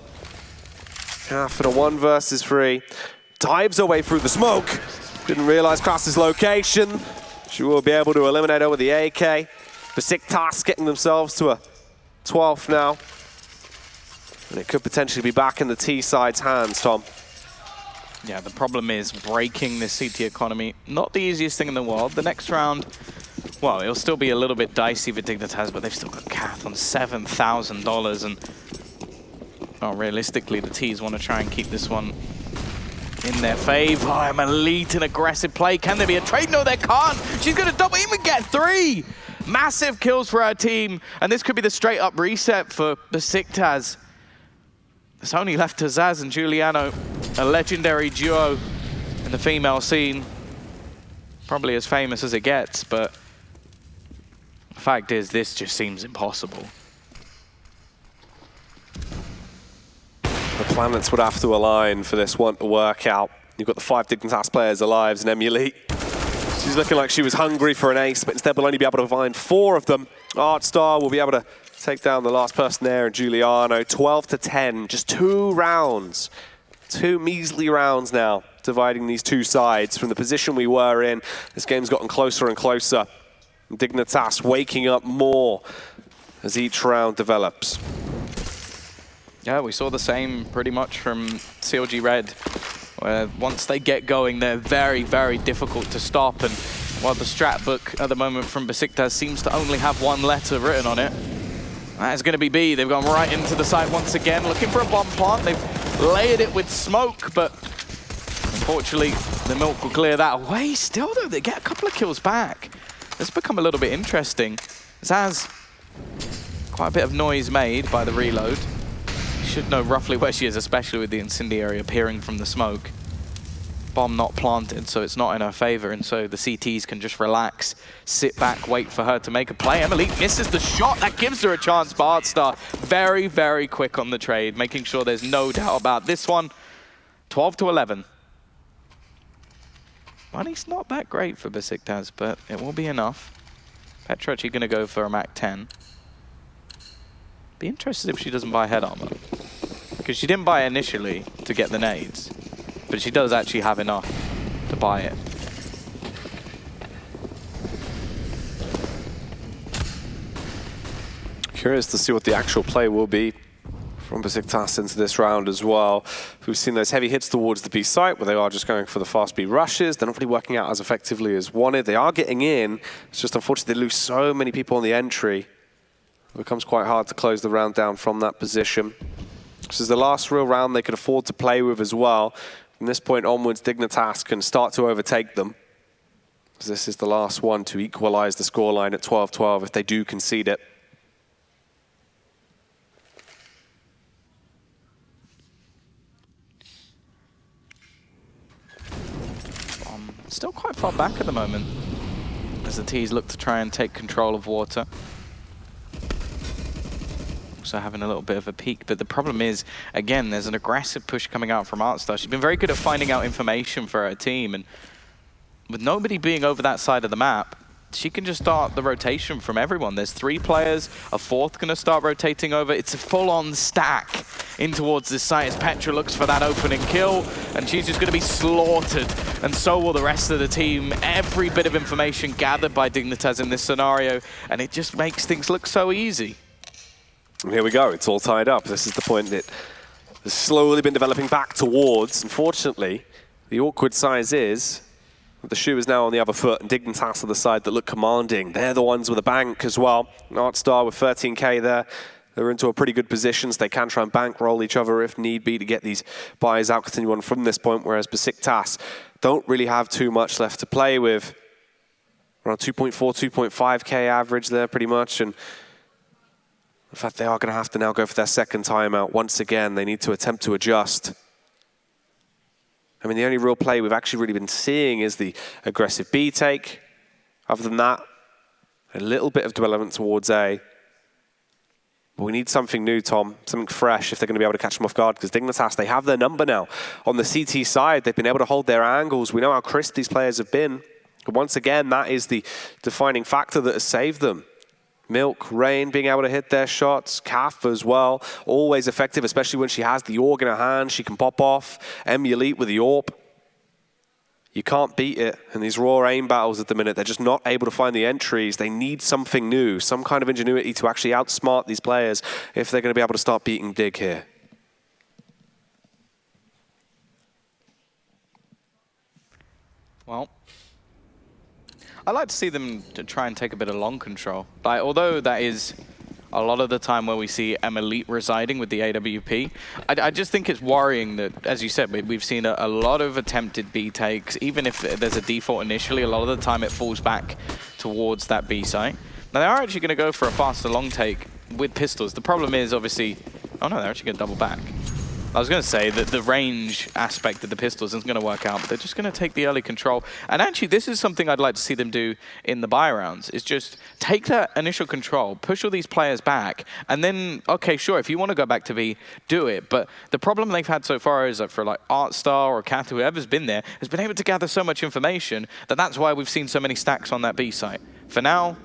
Half and a 1 versus 3. Dives her way through the smoke. Didn't realize Krass's location. She will be able to eliminate her with the AK. Besiktas getting themselves to a 12th now. And it could potentially be back in the T side's hands, Tom. Yeah, the problem is breaking this CT economy. Not the easiest thing in the world. The next round, well, it'll still be a little bit dicey for Dignitas, but they've still got Kath on $7,000. And realistically, the T's want to try and keep this one in their favor. I'm elite and aggressive play. Can there be a trade? No, there can't. She's going to double even get 3. Massive kills for her team. And this could be the straight up reset for Besiktas. It's only left to Zaz and Giuliano, a legendary duo in the female scene. Probably as famous as it gets, but the fact is, this just seems impossible. The planets would have to align for this one to work out. You've got the 5 Dignitas players alive and Elite. She's looking like she was hungry for an ace, but instead we'll only be able to find 4 of them. Artstar will be able to take down the last person there, and Giuliano. 12-10, just 2 rounds. 2 measly rounds now, dividing these 2 sides. From the position we were in, this game's gotten closer and closer. Dignitas waking up more as each round develops. Yeah, we saw the same pretty much from CLG Red, where once they get going, they're very, very difficult to stop. And while the strat book at the moment from Besiktas seems to only have 1 letter written on it, that is going to be B. They've gone right into the side once again, looking for a bomb plant. They've layered it with smoke, but unfortunately, the Milk will clear that away. Still, though, they get a couple of kills back. It's become a little bit interesting. Zaz, quite a bit of noise made by the reload. Should know roughly where she is, especially with the incendiary appearing from the smoke. Bomb not planted, so it's not in her favor, and so the CTs can just relax, sit back, wait for her to make a play. Emily misses the shot. That gives her a chance, but Artstar very, very quick on the trade, making sure there's no doubt about this one. 12-11. Money's not that great for Besiktas, but it will be enough. Petra actually going to go for a Mac 10. Be interested if she doesn't buy head armor, because she didn't buy it initially to get the nades, but she does actually have enough to buy it. Curious to see what the actual play will be from Besiktas into this round as well. We've seen those heavy hits towards the B site where they are just going for the fast B rushes. They're not really working out as effectively as wanted. They are getting in. It's just unfortunate they lose so many people on the entry. It becomes quite hard to close the round down from that position. This is the last real round they could afford to play with as well. From this point onwards, Dignitas can start to overtake them. This is the last one to equalize the scoreline at 12-12 if they do concede it. Still quite far back at the moment as the T's look to try and take control of water. Also having a little bit of a peek, but the problem is, again, there's an aggressive push coming out from Artstar. She's been very good at finding out information for her team, and with nobody being over that side of the map, she can just start the rotation from everyone. There's 3 players, a 4th going to start rotating over. It's a full-on stack in towards this site as Petra looks for that opening kill, and she's just going to be slaughtered, and so will the rest of the team. Every bit of information gathered by Dignitas in this scenario, and it just makes things look so easy. And here we go, it's all tied up. This is the point that has slowly been developing back towards. Unfortunately, the awkward size is the shoe is now on the other foot, and Dignitas on the side that look commanding. They're the ones with a bank as well. Artstar with 13K there. They're into a pretty good position, so they can try and bankroll each other if need be to get these buys out, continue on from this point, whereas Besiktas don't really have too much left to play with. Around 2.4, 2.5k average there pretty much, and in fact they are going to have to now go for their second timeout. Once again, they need to attempt to adjust. I mean, the only real play we've actually really been seeing is the aggressive B take. Other than that, a little bit of development towards A. But we need something new, Tom, something fresh if they're going to be able to catch them off guard, because Dignitas, they have their number now. On the CT side, they've been able to hold their angles. We know how crisp these players have been. But once again, that is the defining factor that has saved them. Milk, Rain being able to hit their shots, Kaf as well, always effective, especially when she has the org in her hand. She can pop off. Elite with the AWP. You can't beat it in these raw aim battles at the minute. They're just not able to find the entries. They need something new, some kind of ingenuity to actually outsmart these players if they're going to be able to start beating Dig here. Well, I like to see them to try and take a bit of long control. Like, although that is a lot of the time where we see Elite residing with the AWP, I just think it's worrying that, as you said, we've seen a lot of attempted B takes. Even if there's a default initially, a lot of the time it falls back towards that B site. Now, they are actually going to go for a faster long take with pistols. The problem is, obviously... Oh, no, they're actually going to double back. I was going to say that the range aspect of the pistols isn't going to work out, but they're just going to take the early control. And actually, this is something I'd like to see them do in the buy rounds, is just take that initial control, push all these players back, and then, okay, sure, if you want to go back to B, do it. But the problem they've had so far is that for like Artstar or Kat, whoever's been there, has been able to gather so much information that that's why we've seen so many stacks on that B site. For now,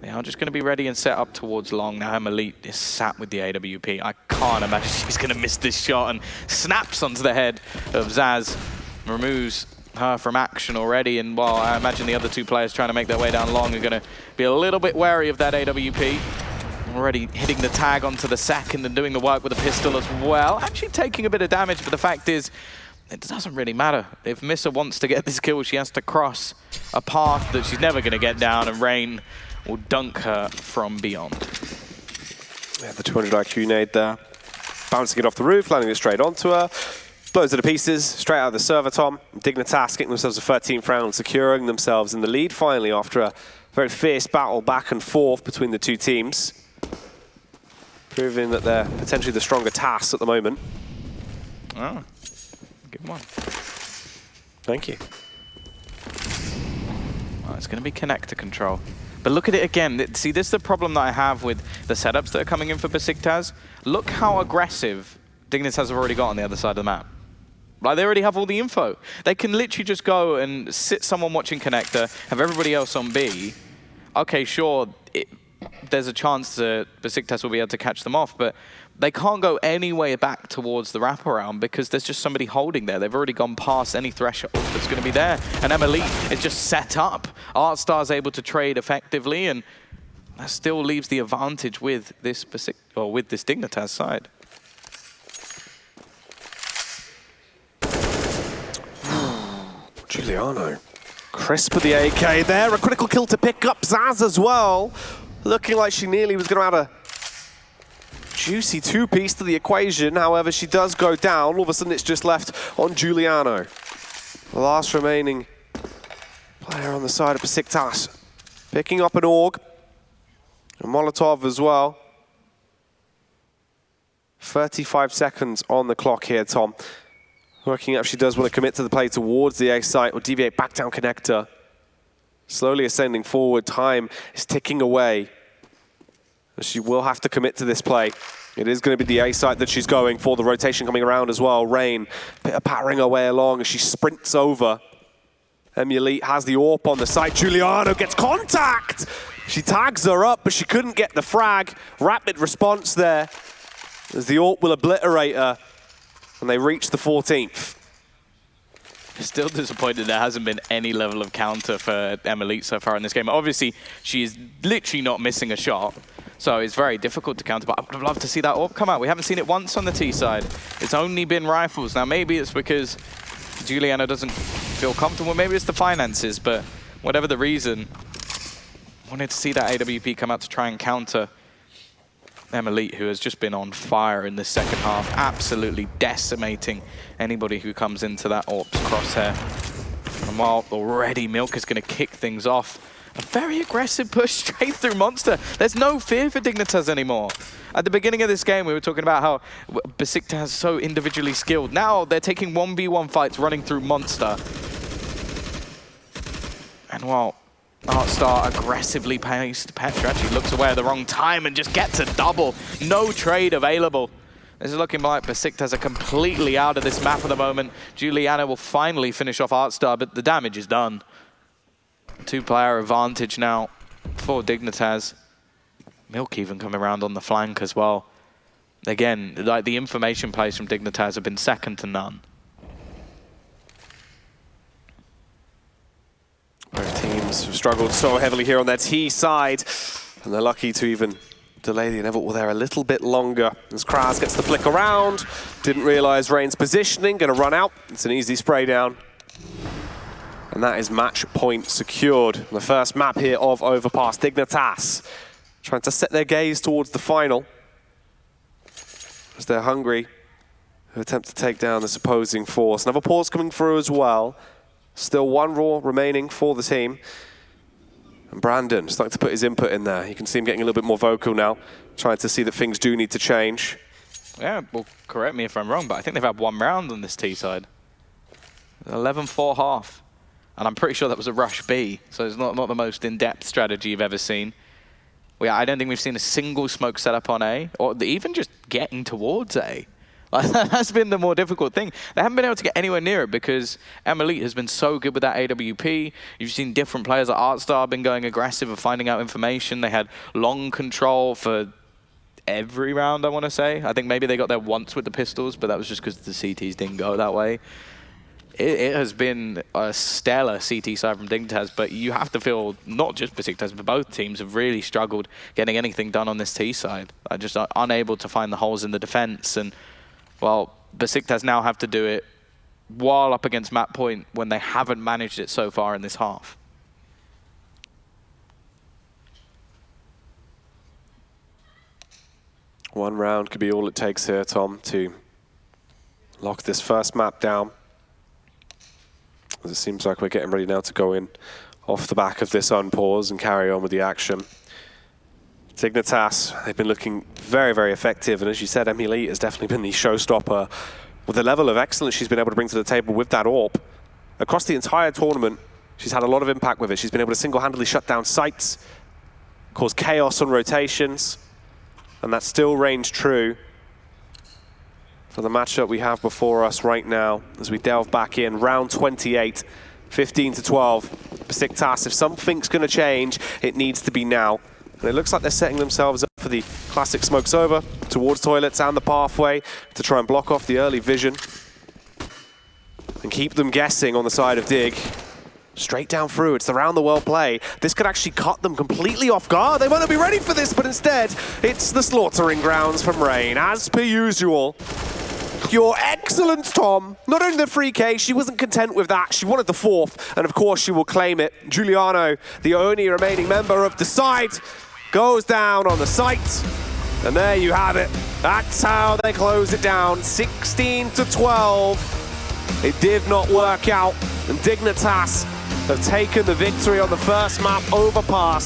they are just going to be ready and set up towards long. Now Elite is sat with the AWP. I can't imagine she's going to miss this shot, and snaps onto the head of Zaz. Removes her from action already, and well, I imagine the other two players trying to make their way down long are going to be a little bit wary of that AWP. Already hitting the tag onto the second and doing the work with a pistol as well. Actually taking a bit of damage, but the fact is, it doesn't really matter. If Missa wants to get this kill, she has to cross a path that she's never going to get down, and Rain will dunk her from beyond. Yeah, the 200 IQ nade there. Bouncing it off the roof, landing it straight onto her. Blows it to pieces, straight out of the server, Tom. Dignitas getting themselves a 13th round, securing themselves in the lead finally after a very fierce battle back and forth between the two teams. Proving that they're potentially the stronger TAS at the moment. Oh, good one. Thank you. Oh, it's going to be connector control. But look at it again. See, this is the problem that I have with the setups that are coming in for Besiktas. Look how aggressive Dignitas have already got on the other side of the map. Like, they already have all the info. They can literally just go and sit someone watching connector, have everybody else on B. Okay, sure, there's a chance that Besiktas will be able to catch them off, but they can't go any way back towards the wraparound because there's just somebody holding there. They've already gone past any threshold that's going to be there. And Elite is just set up. Artstar's able to trade effectively, and that still leaves the advantage with this Dignitas side. Giuliano. Crisp with the AK there. A critical kill to pick up Zaz as well. Looking like she nearly was going to add a juicy two-piece to the equation. However, she does go down. All of a sudden, it's just left on Giuliano. The last remaining player on the side of Besiktas. Picking up an AUG. A Molotov as well. 35 seconds on the clock here, Tom. Working out if she does want to commit to the play towards the A site or deviate back down connector. Slowly ascending forward. Time is ticking away. She will have to commit to this play. It is going to be the A site that she's going for. The rotation coming around as well. Rain pattering her way along as she sprints over. Elite has the AWP on the site. Giuliano gets contact! She tags her up, but she couldn't get the frag. Rapid response there as the AWP will obliterate her. And they reach the 14th. Still disappointed there hasn't been any level of counter for Elite so far in this game. Obviously, she is literally not missing a shot, so it's very difficult to counter, but I would love to see that AWP come out. We haven't seen it once on the T side. It's only been rifles. Now, maybe it's because Giuliano doesn't feel comfortable. Maybe it's the finances, but whatever the reason, I wanted to see that AWP come out to try and counter Elite, who has just been on fire in the second half, absolutely decimating anybody who comes into that AWP's crosshair. And while already Milk is going to kick things off, a very aggressive push straight through Monster. There's no fear for Dignitas anymore. At the beginning of this game, we were talking about how Besiktas is so individually skilled. Now they're taking 1v1 fights running through Monster. And while Artstar aggressively paced, Petra actually looks away at the wrong time and just gets a double. No trade available. This is looking like Besiktas are completely out of this map at the moment. Juliana will finally finish off Artstar, but the damage is done. Two-player advantage now for Dignitas. Milk even coming around on the flank as well. Again, like the information plays from Dignitas have been second to none. Both teams have struggled so heavily here on their T side, and they're lucky to even delay the inevitable there a little bit longer. As Kraz gets the flick around, didn't realize Rain's positioning, gonna run out. It's an easy spray down. And that is match point secured. The first map here of Overpass. Dignitas trying to set their gaze towards the final as they're hungry who attempt to take down this opposing force. Another pause coming through as well. Still one raw remaining for the team. And Brandon starting to put his input in there. You can see him getting a little bit more vocal now, trying to see that things do need to change. Yeah, well, correct me if I'm wrong, but I think they've had one round on this T side. 11-4 half. And I'm pretty sure that was a rush B, so it's not the most in-depth strategy you've ever seen. Well, yeah, I don't think we've seen a single smoke setup on A, or even just getting towards A. Like, that's been the more difficult thing. They haven't been able to get anywhere near it because Elite has been so good with that AWP. You've seen different players like Artstar been going aggressive and finding out information. They had long control for every round, I want to say. I think maybe they got there once with the pistols, but that was just because the CTs didn't go that way. It has been a stellar CT side from Dignitas, but you have to feel not just Besiktas, but both teams have really struggled getting anything done on this T side. Just unable to find the holes in the defense. And, well, Besiktas now have to do it while up against map point when they haven't managed it so far in this half. One round could be all it takes here, Tom, to lock this first map down. As it seems like we're getting ready now to go in off the back of this unpause and carry on with the action. Dignitas, they've been looking very, very effective. And as you said, Elite has definitely been the showstopper with the level of excellence she's been able to bring to the table with that AWP. Across the entire tournament, she's had a lot of impact with it. She's been able to single-handedly shut down sites, cause chaos on rotations, and that's still range true for the matchup we have before us right now as we delve back in. Round 28, 15-12. Besiktas, if something's going to change, it needs to be now. And it looks like they're setting themselves up for the classic smokes over towards toilets and the pathway to try and block off the early vision and keep them guessing on the side of Dig. Straight down through, it's the round the world play. This could actually cut them completely off guard. They might not be ready for this, but instead, it's the slaughtering grounds from Rain, as per usual. Your excellence, Tom. Not only the 3K, she wasn't content with that. She wanted the 4th, and of course she will claim it. Giuliano, the only remaining member of the side, goes down on the site. And there you have it. That's how they close it down, 16-12. It did not work out, and Dignitas have taken the victory on the first map, Overpass.